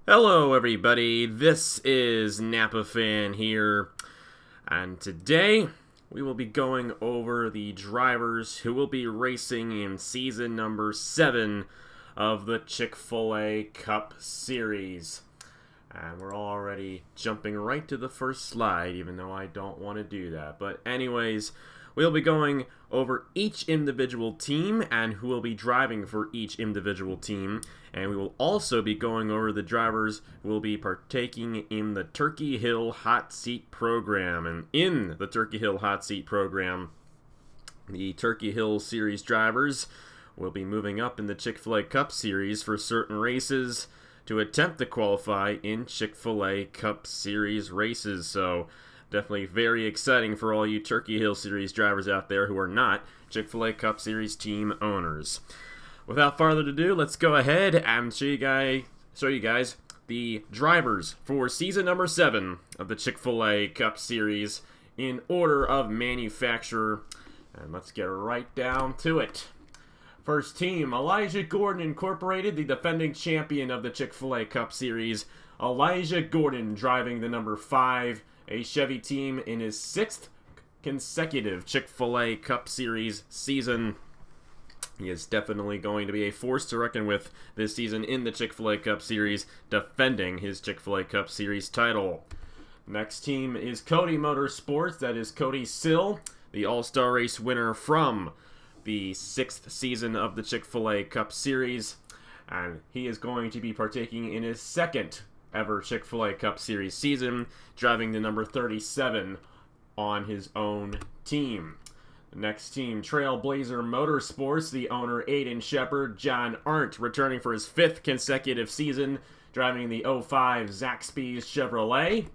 Hello everybody, this is Napa Fan here, and today we will be going over the drivers who will be racing in season number 7 of the Chick-fil-A Cup Series. And we're already jumping right to the first slide, even though I don't want to do that. But anyways, we'll be going over each individual team and who will be driving for each individual team. And we will also be going over the drivers who will be partaking in the Turkey Hill Hot Seat program. And in the Turkey Hill Hot Seat program, the Turkey Hill Series drivers will be moving up in the Chick-fil-A Cup Series for certain races to attempt to qualify in Chick-fil-A Cup Series races. So definitely very exciting for all you Turkey Hill Series drivers out there who are not Chick-fil-A Cup Series team owners. Without further ado, let's go ahead and show you guys the drivers for season number 7 of the Chick-fil-A Cup Series in order of manufacturer. And let's get right down to it. First team, Elijah Gordon Incorporated, the defending champion of the Chick-fil-A Cup Series. Elijah Gordon driving the number 5, a Chevy team in his 6th consecutive Chick-fil-A Cup Series season. He is definitely going to be a force to reckon with this season in the Chick-fil-A Cup Series, defending his Chick-fil-A Cup Series title. Next team is Cody Motorsports, that is Cody Sill, the All-Star Race winner from the 6th season of the Chick-fil-A Cup Series, and he is going to be partaking in his 2nd ever Chick-fil-A Cup Series season, driving the number 37 on his own team. The next team, Trailblazer Motorsports, the owner Aiden Shepard, John Arndt, returning for his 5th consecutive season, driving the 05 Zaxby's Chevrolet.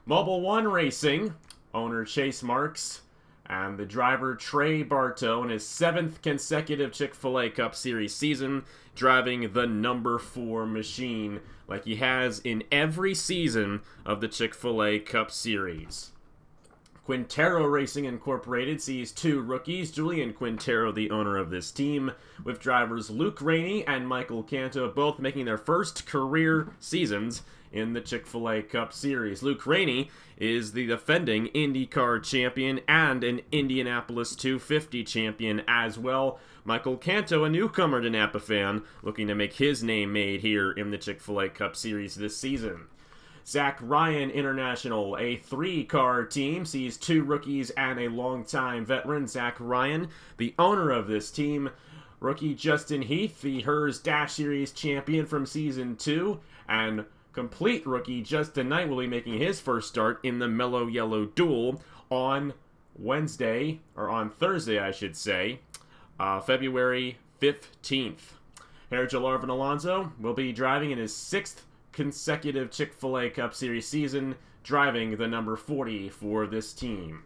Mobile One Racing, owner Chase Marks, and the driver Trey Bartow in his 7th consecutive Chick-fil-A Cup Series season, driving the number 4 machine like he has in every season of the Chick-fil-A Cup Series. Quintero Racing Incorporated sees 2 rookies, Julian Quintero, the owner of this team, with drivers Luke Rainey and Michael Canto both making their first career seasons in the Chick-fil-A Cup Series. Luke Rainey is the defending IndyCar champion and an Indianapolis 250 champion as well. Michael Canto, a newcomer to Napa Fan, looking to make his name made here in the Chick-fil-A Cup Series this season. Zach Ryan International, a 3-car team, sees 2 rookies and a longtime veteran. Zach Ryan, the owner of this team. Rookie Justin Heath, the Hers Dash Series champion from Season 2. And complete rookie Justin Knight will be making his first start in the Mellow Yellow Duel on Thursday, I should say, February 15th. Herja Larvin Alonso will be driving in his 6th consecutive Chick-fil-A Cup Series season, driving the number 40 for this team.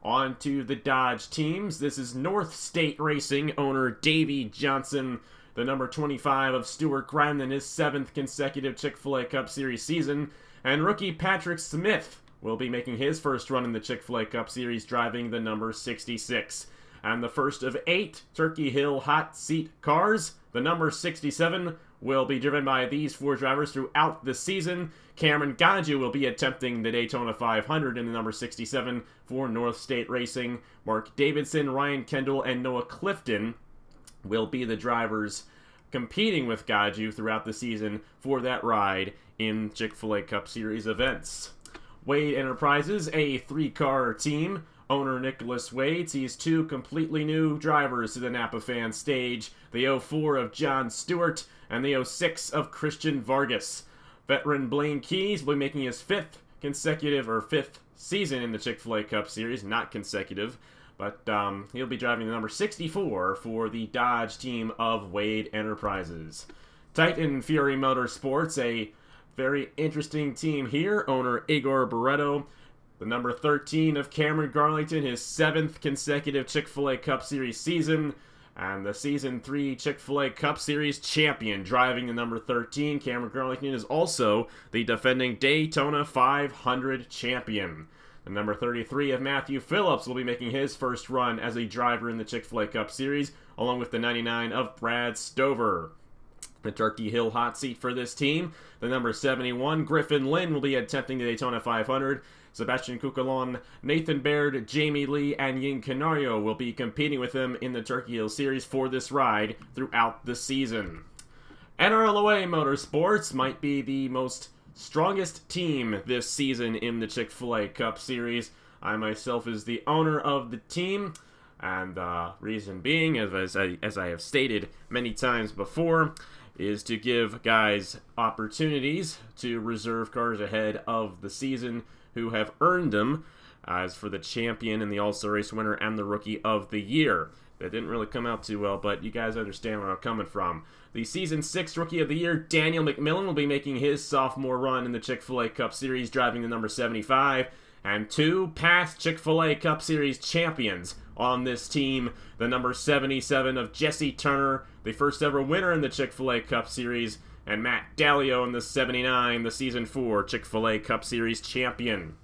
On to the Dodge teams. This is North State Racing owner Davey Johnson, the number 25 of Stuart Grimes in his 7th consecutive Chick-fil-A Cup Series season, and rookie Patrick Smith will be making his first run in the Chick-fil-A Cup Series, driving the number 66. And the first of 8 Turkey Hill Hot Seat cars, the number 67, will be driven by these 4 drivers throughout the season. Cameron Gaju will be attempting the Daytona 500 in the number 67 for North State Racing. Mark Davidson, Ryan Kendall, and Noah Clifton will be the drivers competing with Gaju throughout the season for that ride in Chick-fil-A Cup Series events. Wade Enterprises, a 3-car team. Owner Nicholas Wade sees 2 completely new drivers to the Napa Fan stage, the 04 of John Stewart and the 06 of Christian Vargas. Veteran Blaine Keys will be making his 5th season in the Chick-fil-A Cup Series, not consecutive, but he'll be driving the number 64 for the Dodge team of Wade Enterprises. Titan Fury Motorsports, a very interesting team here. Owner Igor Barreto, the number 13 of Cameron Garlington, his 7th consecutive Chick-fil-A Cup Series season, and the Season 3 Chick-fil-A Cup Series champion, driving the number 13. Cameron Garlington is also the defending Daytona 500 champion. The number 33 of Matthew Phillips will be making his first run as a driver in the Chick-fil-A Cup Series, along with the 99 of Brad Stover. The Turkey Hill hot seat for this team, the number 71, Griffin Lynn, will be attempting the Daytona 500. Sebastian Cucalon, Nathan Baird, Jamie Lee, and Ying Canario will be competing with him in the Turkey Hill Series for this ride throughout the season. NRLOA Motorsports might be the most strongest team this season in the Chick-fil-A Cup Series. I myself is the owner of the team, and the reason being, as I have stated many times before, is to give guys opportunities to reserve cars ahead of the season who have earned them, as for the champion and the All-Star Race winner and the Rookie of the Year. That didn't really come out too well, but you guys understand where I'm coming from. The Season 6 Rookie of the Year, Daniel McMillan, will be making his sophomore run in the Chick-fil-A Cup Series, driving the number 75. And two past Chick-fil-A Cup Series champions on this team, the number 77 of Jesse Turner, the first ever winner in the Chick-fil-A Cup Series, and Matt Dallio in the 79, the Season 4 Chick-fil-A Cup Series champion.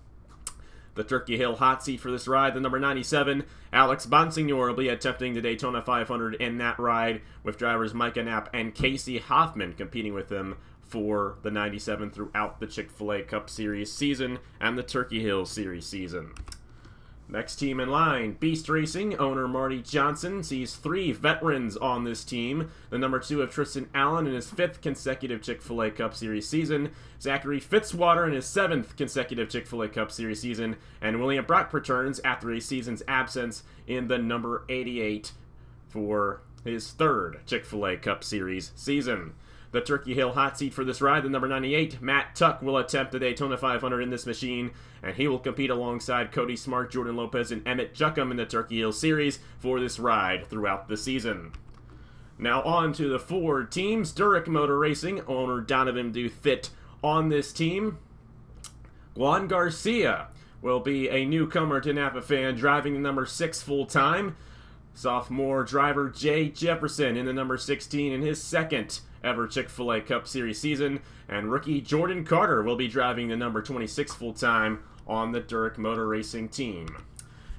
The Turkey Hill hot seat for this ride, the number 97, Alex Bonsignor, will be attempting the Daytona 500 in that ride, with drivers Micah Knapp and Casey Hoffman competing with him for the 97 throughout the Chick-fil-A Cup Series season and the Turkey Hill Series season. Next team in line, Beast Racing, owner Marty Johnson sees three veterans on this team. The number 2 of Tristan Allen in his 5th consecutive Chick-fil-A Cup Series season, Zachary Fitzwater in his 7th consecutive Chick-fil-A Cup Series season, and William Brock returns after a season's absence in the number 88 for his 3rd Chick-fil-A Cup Series season. The Turkey Hill hot seat for this ride, the number 98, Matt Tuck, will attempt the Daytona 500 in this machine, and he will compete alongside Cody Smart, Jordan Lopez, and Emmett Juckham in the Turkey Hill Series for this ride throughout the season. Now on to the Ford teams. Durick Motor Racing, owner Donovan Duthit on this team. Juan Garcia will be a newcomer to Napa Fan, driving the number 6 full-time. Sophomore driver Jay Jefferson in the number 16 in his 2nd ever Chick-fil-A Cup Series season, and rookie Jordan Carter will be driving the number 26 full-time on the Durick Motor Racing team.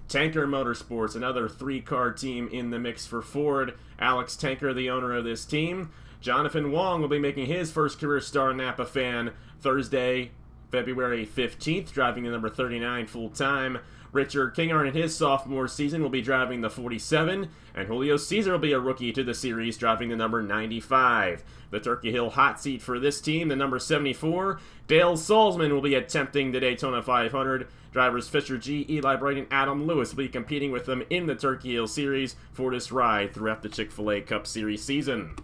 Tanker Motorsports, another 3-car team in the mix for Ford. Alex Tanker, the owner of this team. Jonathan Wong will be making his first career start on Napa Fan Thursday, February 15th, driving the number 39 full-time. Richard Kinghorn in his sophomore season will be driving the 47, and Julio Cesar will be a rookie to the series, driving the number 95. The Turkey Hill hot seat for this team, the number 74, Dale Salzman will be attempting the Daytona 500. Drivers Fisher G, Eli Bright, and Adam Lewis will be competing with them in the Turkey Hill Series for this ride throughout the Chick-fil-A Cup Series season.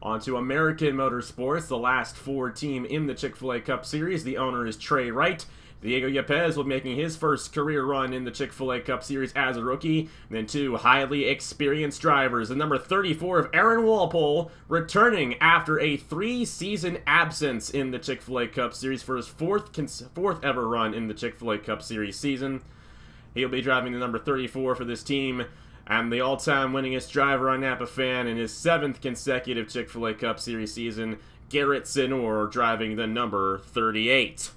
On to American Motorsports, the last Ford team in the Chick-fil-A Cup Series. The owner is Trey Wright. Diego Yepes will be making his first career run in the Chick-fil-A Cup Series as a rookie. Then two highly experienced drivers. The number 34 of Aaron Walpole, returning after a 3-season absence in the Chick-fil-A Cup Series for his fourth ever run in the Chick-fil-A Cup Series season. He'll be driving the number 34 for this team. And the all-time winningest driver on Napa Fan in his 7th consecutive Chick-fil-A Cup Series season, Garrett Sinor, driving the number 38.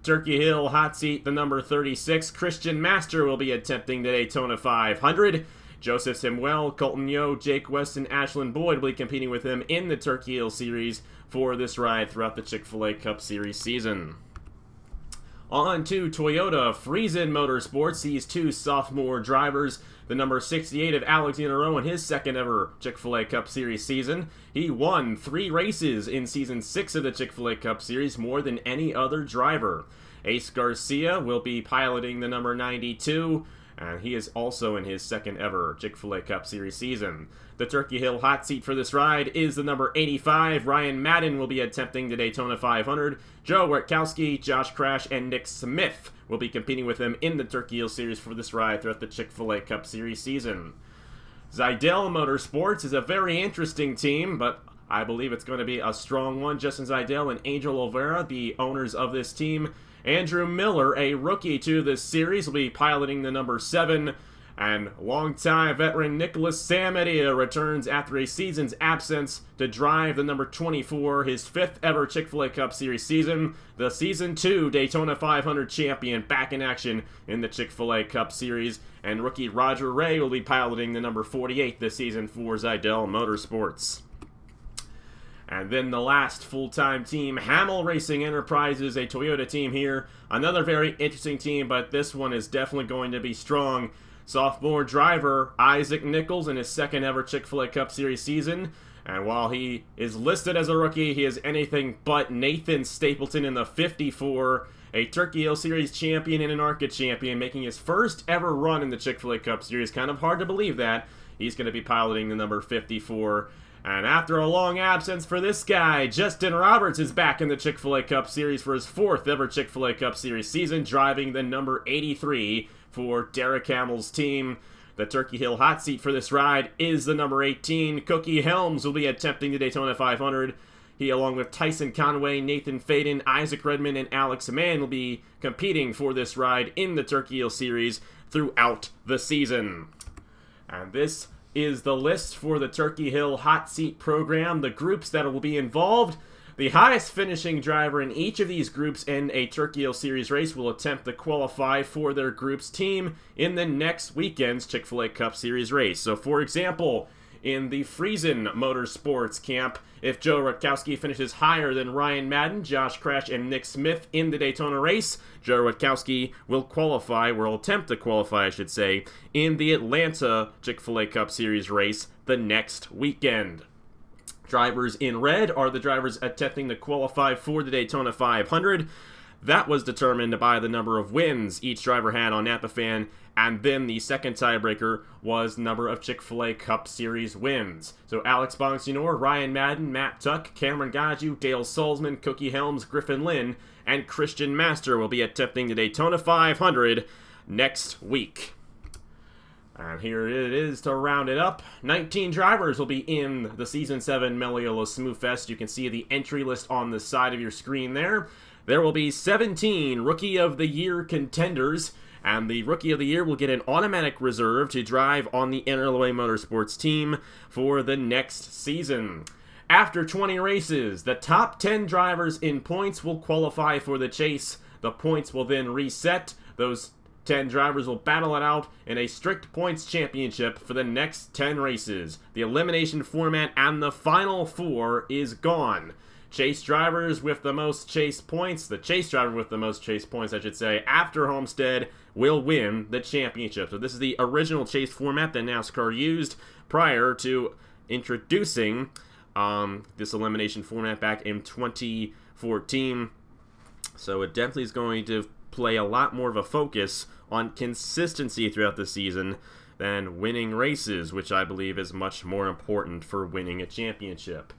Turkey Hill hot seat, the number 36, Christian Master will be attempting the Daytona 500. Joseph Samuel, Colton Yo, Jake West, and Ashlyn Boyd will be competing with him in the Turkey Hill Series for this ride throughout the Chick-fil-A Cup Series season. On to Toyota Friesen Motorsports, these two sophomore drivers. The number 68 of Alexander Rowe in his 2nd ever Chick-fil-A Cup Series season. He won 3 races in Season 6 of the Chick-fil-A Cup Series, more than any other driver. Ace Garcia will be piloting the number 92, and he is also in his 2nd ever Chick-fil-A Cup Series season. The Turkey Hill hot seat for this ride is the number 85. Ryan Madden will be attempting the Daytona 500. Joe Wertkowski, Josh Crash, and Nick Smith will be competing with him in the Turkey Hill Series for this ride throughout the Chick-fil-A Cup Series season. Zidell Motorsports is a very interesting team, but I believe it's going to be a strong one. Justin Zidell and Angel Olvera, the owners of this team. Andrew Miller, a rookie to this series, will be piloting the number 7. And longtime veteran Nicholas Samadia returns after a season's absence to drive the number 24, his 5th ever Chick-fil-A Cup Series season. The Season 2 Daytona 500 champion back in action in the Chick-fil-A Cup Series. And rookie Roger Ray will be piloting the number 48 this season for Zidell Motorsports. And then the last full-time team, Hamel Racing Enterprises, a Toyota team here. Another very interesting team, but this one is definitely going to be strong. Sophomore driver Isaac Nichols in his second ever Chick-fil-A Cup Series season. And while he is listed as a rookie, he is anything but Nathan Stapleton in the 54, a Turkey Hill Series champion and an ARCA champion, making his first ever run in the Chick-fil-A Cup Series. Kind of hard to believe that. He's going to be piloting the number 54. And after a long absence for this guy, Justin Roberts is back in the Chick-fil-A Cup Series for his fourth ever Chick-fil-A Cup Series season, driving the number 83 for Derek Hamel's team. The Turkey Hill hot seat for this ride is the number 18. Cookie Helms will be attempting the Daytona 500. He, along with Tyson Conway, Nathan Faden, Isaac Redmond, and Alex Mann, will be competing for this ride in the Turkey Hill Series throughout the season. And this is the list for the Turkey Hill hot seat program, the groups that will be involved. The highest finishing driver in each of these groups in a Turkey Hill Series race will attempt to qualify for their group's team in the next weekend's Chick-fil-A Cup Series race. So, for example, in the Friesen Motorsports camp, if Joe Rutkowski finishes higher than Ryan Madden, Josh Crash, and Nick Smith in the Daytona race, Joe Rutkowski will qualify, or will attempt to qualify, I should say, in the Atlanta Chick-fil-A Cup Series race the next weekend. Drivers in red are the drivers attempting to qualify for the Daytona 500. That was determined by the number of wins each driver had on NapaFan, and then the second tiebreaker was number of Chick-fil-A Cup Series wins. So Alex Bonsignor, Ryan Madden, Matt Tuck, Cameron Gaju, Dale Salzman, Cookie Helms, Griffin Lynn, and Christian Master will be attempting the Daytona 500 next week. And here it is to round it up. 19 drivers will be in the Season 7 Meliola Smooth Fest. You can see the entry list on the side of your screen there. There will be 17 Rookie of the Year contenders, and the Rookie of the Year will get an automatic reserve to drive on the NRLOA Motorsports team for the next season. After 20 races, the top 10 drivers in points will qualify for the chase. The points will then reset. Those 10 drivers will battle it out in a strict points championship for the next 10 races. The elimination format and the final 4 is gone. Chase drivers with the most chase points, the chase driver with the most chase points, I should say, after Homestead will win the championship. So this is the original chase format that NASCAR used prior to introducing this elimination format back in 2014. So it definitely is going to play a lot more of a focus on consistency throughout the season than winning races, which I believe is much more important for winning a championship.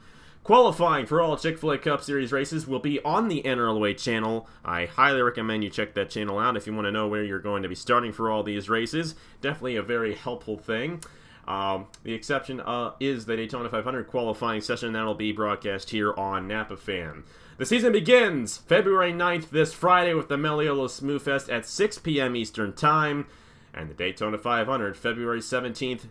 Qualifying for all Chick-fil-A Cup Series races will be on the NRLOA channel. I highly recommend you check that channel out if you want to know where you're going to be starting for all these races. Definitely a very helpful thing. The exception is the Daytona 500 qualifying session that will be broadcast here on NapaFan. The season begins February 9th this Friday with the Meliola Smooth Fest at 6 p.m. Eastern Time, and the Daytona 500 February 17th,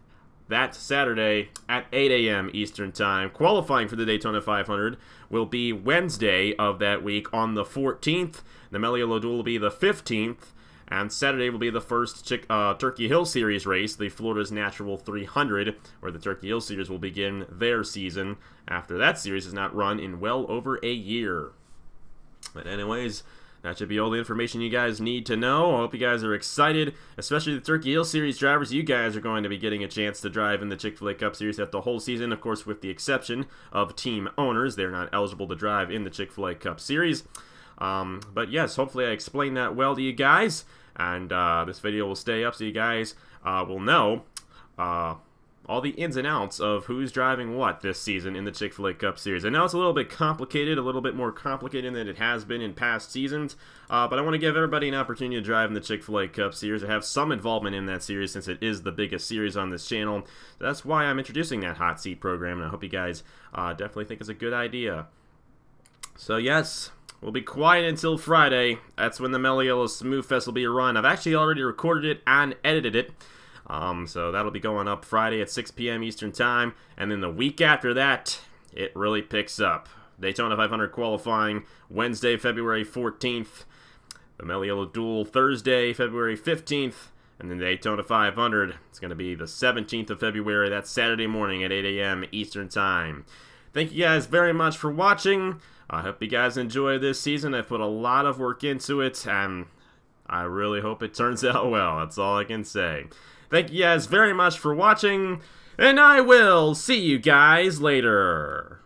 that Saturday at 8 a.m. Eastern Time. Qualifying for the Daytona 500 will be Wednesday of that week on the 14th. The Meliola Duel will be the 15th. And Saturday will be the first Turkey Hill Series race, the Florida's Natural 300, where the Turkey Hill Series will begin their season after that series is not run in well over a year. But anyways, that should be all the information you guys need to know. I hope you guys are excited, especially the Turkey Hill Series drivers. You guys are going to be getting a chance to drive in the Chick-fil-A Cup Series at the whole season, of course, with the exception of team owners. They're not eligible to drive in the Chick-fil-A Cup Series. But yes, hopefully I explained that well to you guys, and this video will stay up so you guys will know all the ins and outs of who's driving what this season in the Chick-fil-A Cup Series. I know it's a little bit complicated, a little bit more complicated than it has been in past seasons, but I want to give everybody an opportunity to drive in the Chick-fil-A Cup Series or have some involvement in that series since it is the biggest series on this channel. So that's why I'm introducing that hot seat program, and I hope you guys definitely think it's a good idea. So yes, we'll be quiet until Friday. That's when the Meliola Smooth Fest will be run. I've actually already recorded it and edited it. So that'll be going up Friday at 6 p.m. Eastern Time. And then the week after that, it really picks up. Daytona 500 qualifying Wednesday, February 14th. The Meliola Duel Thursday, February 15th. And then Daytona 500, it's going to be the 17th of February. That's Saturday morning at 8 a.m. Eastern Time. thank you guys very much for watching. I hope you guys enjoy this season. I've put a lot of work into it, and I really hope it turns out well. That's all I can say. Thank you guys very much for watching, and I will see you guys later.